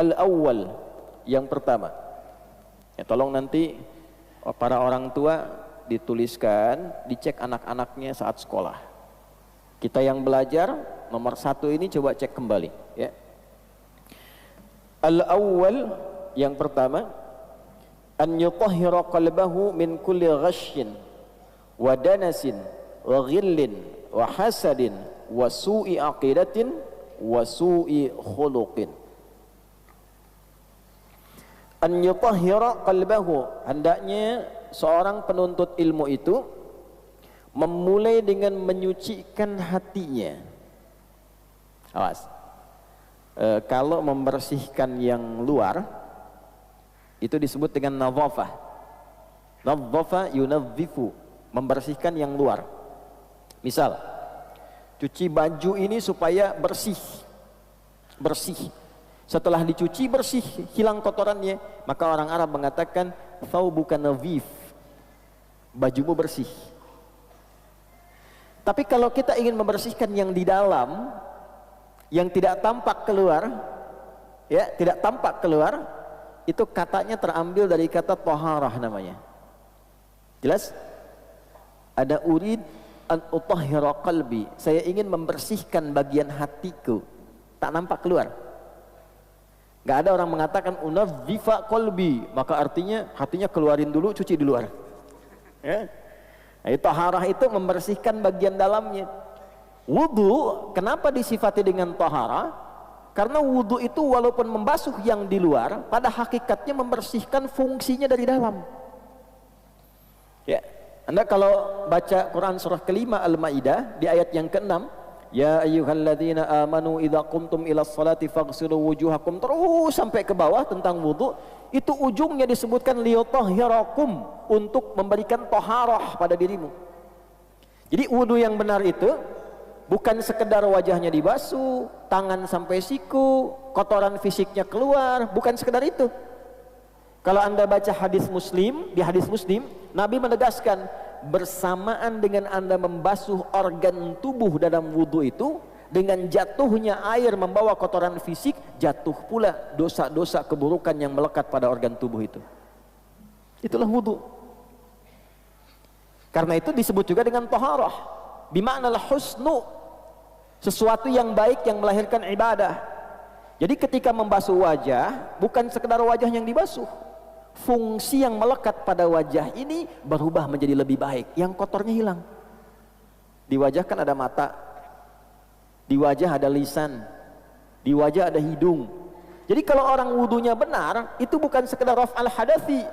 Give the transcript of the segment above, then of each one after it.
Al-awwal, yang pertama. Ya, tolong nanti para orang tua dituliskan, dicek anak-anaknya saat sekolah. Kita yang belajar nomor 1 ini coba cek kembali, ya. Al-awwal, yang pertama, an yutahhira qalbahu min kulli ghasyin wa danasin wa ghillin wa hasadin wa su'i aqidatin wa su'i khuluqin. An yutahhira qalbahu, hendaknya seorang penuntut ilmu itu memulai dengan menyucikan hatinya. Awas, kalau membersihkan yang luar itu disebut dengan nadhafah. Nadhafa yunadzifu, membersihkan yang luar. Misal, cuci baju ini supaya bersih. Setelah dicuci bersih, hilang kotorannya, maka orang Arab mengatakan thawbuka nadhif, bajumu bersih. Tapi kalau kita ingin membersihkan yang di dalam, yang tidak tampak keluar, ya, tidak tampak keluar, itu katanya terambil dari kata taharah namanya. Jelas? Ada urid an utahhira qalbi, saya ingin membersihkan bagian hatiku, tak nampak keluar. Gak ada orang mengatakan unadhifa qalbi, maka artinya hatinya keluarin dulu, cuci di luar. Ya. Nah, taharah itu membersihkan bagian dalamnya. Wudu, kenapa disifati dengan taharah? Karena wudu itu walaupun membasuh yang di luar, pada hakikatnya membersihkan fungsinya dari dalam. Ya, Anda kalau baca Quran surah kelima Al-Maidah di ayat yang ke-6, ya ayyuhalladzina amanu idza qumtum ilas salati faghsilu wujuhakum, terus sampai ke bawah tentang wudu, itu ujungnya disebutkan liyutahhirakum, untuk memberikan taharah pada dirimu. Jadi wudu yang benar itu bukan sekedar wajahnya dibasuh, tangan sampai siku, kotoran fisiknya keluar, bukan sekedar itu. Kalau Anda baca hadis Muslim, di hadis Muslim, Nabi menegaskan, bersamaan dengan Anda membasuh organ tubuh dalam wudu itu, dengan jatuhnya air membawa kotoran fisik, jatuh pula dosa-dosa keburukan yang melekat pada organ tubuh itu. Itulah wudu. Karena itu disebut juga dengan taharah, bima'nal husnu, sesuatu yang baik yang melahirkan ibadah. Jadi ketika membasuh wajah, bukan sekedar wajah yang dibasuh, fungsi yang melekat pada wajah ini berubah menjadi lebih baik, yang kotornya hilang. Di wajah kan ada mata, di wajah ada lisan, di wajah ada hidung. Jadi kalau orang wudunya benar, itu bukan sekedar raf'al hadathi,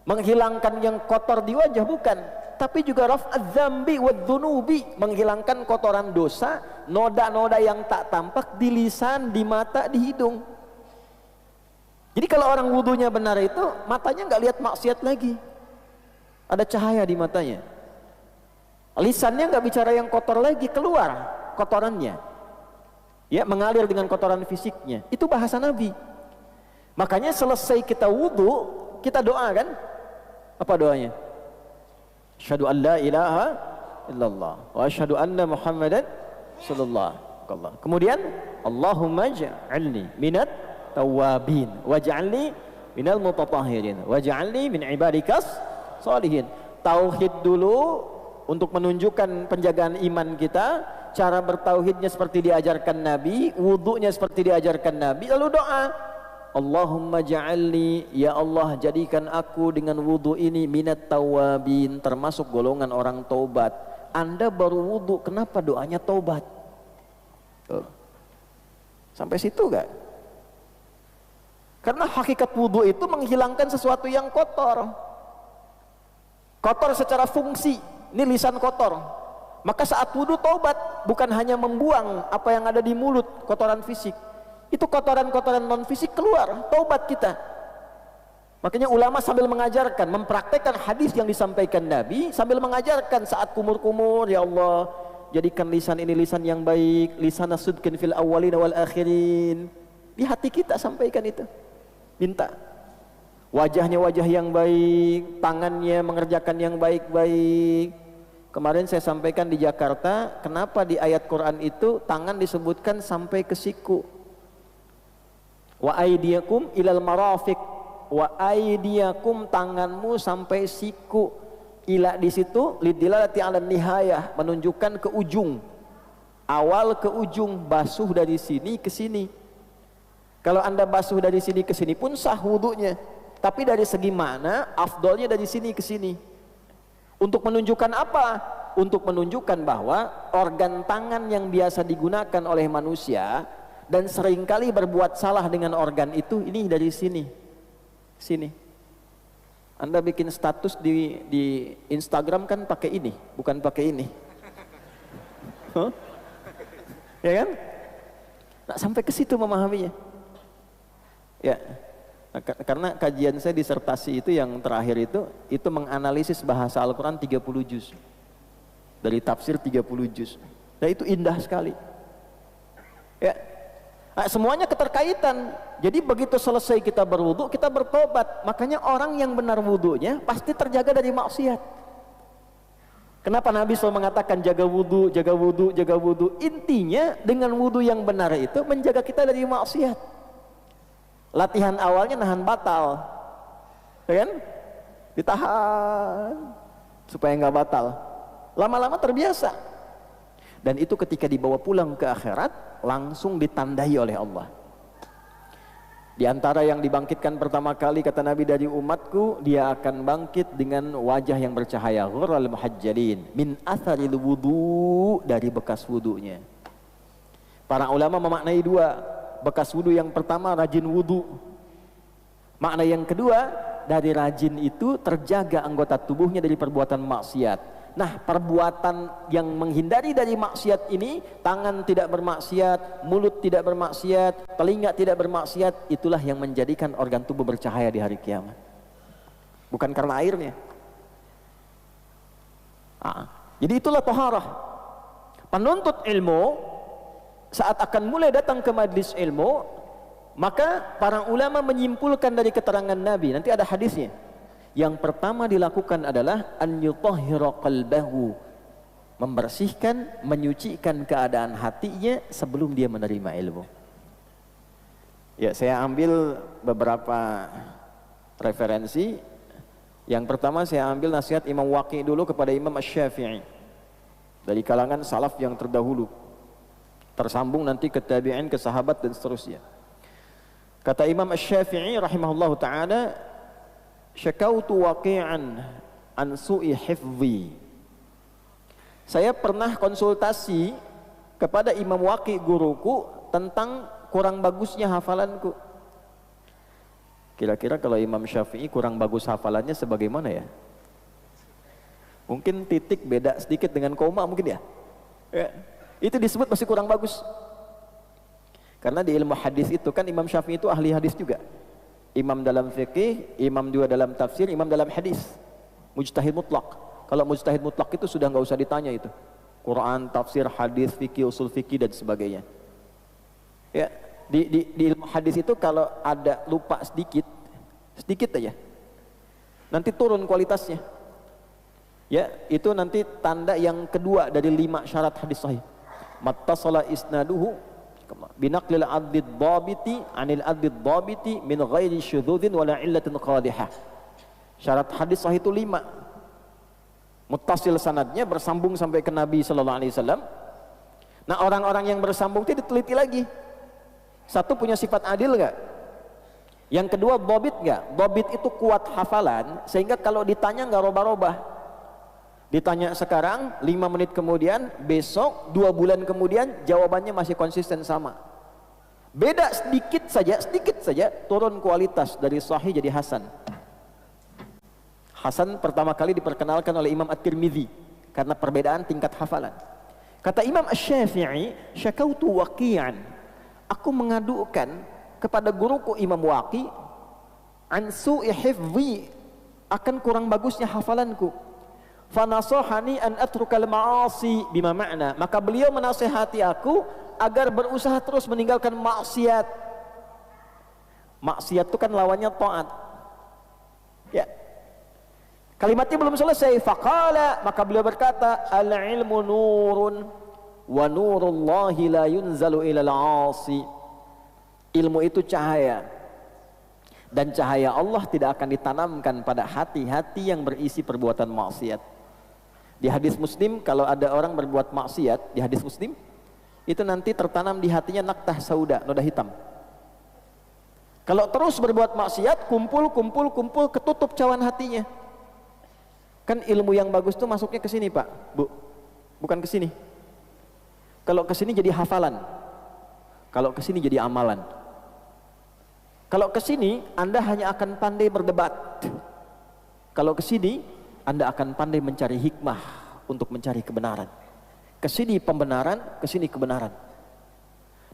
menghilangkan yang kotor di wajah, bukan, tapi juga raf'adz dzambi wadzunubi, menghilangkan kotoran dosa, noda-noda yang tak tampak di lisan, di mata, di hidung. Jadi kalau orang wudunya benar itu, matanya nggak lihat maksiat lagi, ada cahaya di matanya. Lisannya nggak bicara yang kotor lagi, keluar kotorannya, ya, mengalir dengan kotoran fisiknya. Itu bahasa Nabi. Makanya selesai kita wudu, kita doa kan? Apa doanya? Asyhadu an la ilaha illallah wa asyhadu anna Muhammadan sallallahu alaihi wasallam. Kemudian Allahumma ja'alni minat tawabin waj'alni minal mutatahhirin waj'alni min ibadikas sholihin. Tauhid dulu untuk menunjukkan penjagaan iman kita, cara bertauhidnya seperti diajarkan Nabi, wudunya seperti diajarkan Nabi, lalu doa, Allahumma ja'alni, ya Allah jadikan aku dengan wudu ini minat tawabin, termasuk golongan orang taubat. Anda baru wudu, kenapa doanya taubat? Sampai situ gak? Karena hakikat wudu itu menghilangkan sesuatu yang kotor. Kotor secara fungsi, ini lisan kotor. Maka saat wudu taubat, bukan hanya membuang apa yang ada di mulut, kotoran fisik. Itu kotoran-kotoran non fisik keluar, taubat kita. Makanya ulama sambil mengajarkan, mempraktekkan hadis yang disampaikan Nabi, sambil mengajarkan saat kumur-kumur, ya Allah jadikan lisan ini lisan yang baik, lisan sidqin fil awwalin wal akhirin. Di hati kita sampaikan itu, minta wajahnya wajah yang baik, tangannya mengerjakan yang baik-baik. Kemarin saya sampaikan di Jakarta, kenapa di ayat Quran itu tangan disebutkan sampai ke siku. Wa aydiyakum ilal marafiq, wa aydiyakum tanganmu sampai siku. Ila di situ lidilalati 'ala nihayah, menunjukkan ke ujung. Awal ke ujung, basuh dari sini ke sini. Kalau Anda basuh dari sini ke sini pun sah wudunya. Tapi dari segi mana? Afdolnya dari sini ke sini. Untuk menunjukkan apa? Untuk menunjukkan bahwa organ tangan yang biasa digunakan oleh manusia dan seringkali berbuat salah dengan organ itu, ini dari sini. Sini. Anda bikin status di Instagram kan pakai ini, bukan pakai ini. Huh? Ya kan? Nah, sampai ke situ memahaminya. Ya. Nah, karena kajian saya disertasi itu yang terakhir itu menganalisis bahasa Al-Qur'an 30 juz. Dari tafsir 30 juz. Nah, itu indah sekali. Ya. Nah, semuanya keterkaitan. Jadi begitu selesai kita berwudu, kita bertobat. Makanya orang yang benar wudunya pasti terjaga dari maksiat. Kenapa Nabi SAW mengatakan jaga wudu, jaga wudu, jaga wudu? Intinya dengan wudu yang benar itu menjaga kita dari maksiat. Latihan awalnya nahan batal, ya kan? Ditahan supaya nggak batal. Lama-lama terbiasa. Dan itu ketika dibawa pulang ke akhirat langsung ditandai oleh Allah. Di antara yang dibangkitkan pertama kali kata Nabi dari umatku, dia akan bangkit dengan wajah yang bercahaya, ghurral muhajjalin min atharil wudu, dari bekas wudunya. Para ulama memaknai dua, bekas wudu yang pertama rajin wudu. Makna yang kedua, dari rajin itu terjaga anggota tubuhnya dari perbuatan maksiat. Nah, perbuatan yang menghindari dari maksiat ini, tangan tidak bermaksiat, mulut tidak bermaksiat, telinga tidak bermaksiat, itulah yang menjadikan organ tubuh bercahaya di hari kiamat. Bukan karena airnya. Jadi itulah taharah. Penuntut ilmu saat akan mulai datang ke majlis ilmu, maka para ulama menyimpulkan dari keterangan Nabi, nanti ada hadisnya. Yang pertama dilakukan adalah an yutahhira qalbahu, membersihkan, menyucikan keadaan hatinya sebelum dia menerima ilmu. Ya, saya ambil beberapa referensi. Yang pertama saya ambil nasihat Imam Waqi dulu kepada Imam Asy-Syafi'i dari kalangan salaf yang terdahulu, tersambung nanti ke tabi'in, ke sahabat dan seterusnya. Kata Imam Asy-Syafi'i rahimahullahu taala, syakautu waqi'an an su'i hifzi. Saya pernah konsultasi kepada Imam Waqi guruku tentang kurang bagusnya hafalanku. Kira-kira kalau Imam Syafi'i kurang bagus hafalannya sebagaimana ya? Mungkin titik beda sedikit dengan koma mungkin ya? Ya. Itu disebut masih kurang bagus. Karena di ilmu hadis itu kan Imam Syafi'i itu ahli hadis juga. Imam dalam fikih, imam juga dalam tafsir, imam dalam hadis. Mujtahid mutlak. Kalau mujtahid mutlak itu sudah nggak usah ditanya itu. Quran, tafsir, hadis, fikih, usul fikih dan sebagainya. Ya, di ilmu hadis itu kalau ada lupa sedikit aja, nanti turun kualitasnya. Ya, itu nanti tanda yang kedua dari 5 syarat hadis sahih. Mattasala isnaduhu binaqlil adid dhabiti anil adid dhabiti min ghairi syudzudin wala illatin qadihah. Syarat hadis sahih itu 5. Muttasil sanadnya, bersambung sampai ke Nabi sallallahu alaihi wasallam. Nah, orang-orang yang bersambung itu diteliti lagi. Satu, punya sifat adil enggak? Yang kedua, dhabit enggak? Dhabit itu kuat hafalan sehingga kalau ditanya enggak robah-robah. Ditanya sekarang, 5 menit kemudian, besok, 2 bulan kemudian, jawabannya masih konsisten sama. Beda sedikit saja, turun kualitas dari sahih jadi hasan. Hasan pertama kali diperkenalkan oleh Imam At-Tirmidzi karena perbedaan tingkat hafalan. Kata Imam Asy-Syafi'i, syakautu waqi'an, aku mengadukan kepada guruku Imam Waqi an su'i hifzi, akan kurang bagusnya hafalanku. Fanasahani an atrukal ma'asi bima ma'na, maka beliau menasihati aku agar berusaha terus meninggalkan maksiat. Maksiat itu kan lawannya taat. Ya. Kalimatnya belum selesai. Faqala, maka beliau berkata, al-ilmu nurun wa nurullahi la yunzalu ilal 'asi. Ilmu itu cahaya. Dan cahaya Allah tidak akan ditanamkan pada hati-hati yang berisi perbuatan maksiat. Di hadis Muslim, kalau ada orang berbuat maksiat, di hadis Muslim, itu nanti tertanam di hatinya naktah sauda, noda hitam. Kalau terus berbuat maksiat, kumpul, ketutup cawan hatinya. Kan ilmu yang bagus itu masuknya ke sini, Pak, Bu. Bukan ke sini. Kalau ke sini jadi hafalan. Kalau ke sini jadi amalan. Kalau ke sini Anda hanya akan pandai berdebat. Kalau ke sini Anda akan pandai mencari hikmah untuk mencari kebenaran. Ke sini pembenaran, ke sini kebenaran.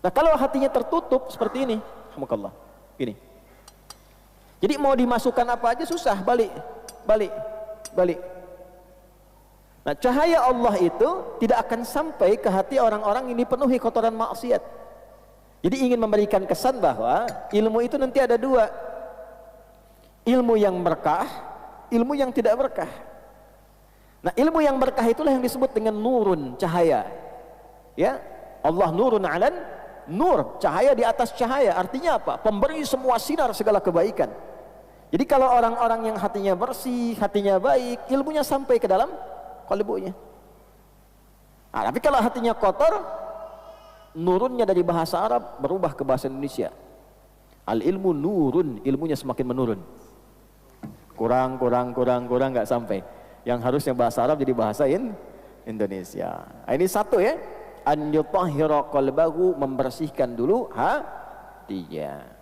Nah, kalau hatinya tertutup seperti ini, alhamdulillah, gini. Jadi mau dimasukkan apa aja susah, balik. Nah, cahaya Allah itu tidak akan sampai ke hati orang-orang yang dipenuhi kotoran maksiat. Jadi ingin memberikan kesan bahwa ilmu itu nanti ada dua. Ilmu yang berkah, ilmu yang tidak berkah. Nah, ilmu yang berkah itulah yang disebut dengan nurun, cahaya. Ya, Allah nurun alan nur, cahaya di atas cahaya. Artinya apa? Pemberi semua sinar segala kebaikan. Jadi kalau orang-orang yang hatinya bersih, hatinya baik, ilmunya sampai ke dalam qalbunya. Nah, tapi kalau hatinya kotor, nurunnya dari bahasa Arab berubah ke bahasa Indonesia. Al ilmu nurun, ilmunya semakin menurun. Kurang nggak sampai. Yang harusnya bahasa Arab jadi bahasa Indonesia. Nah, ini satu ya. An yutahhira qalbahu, membersihkan dulu hatinya.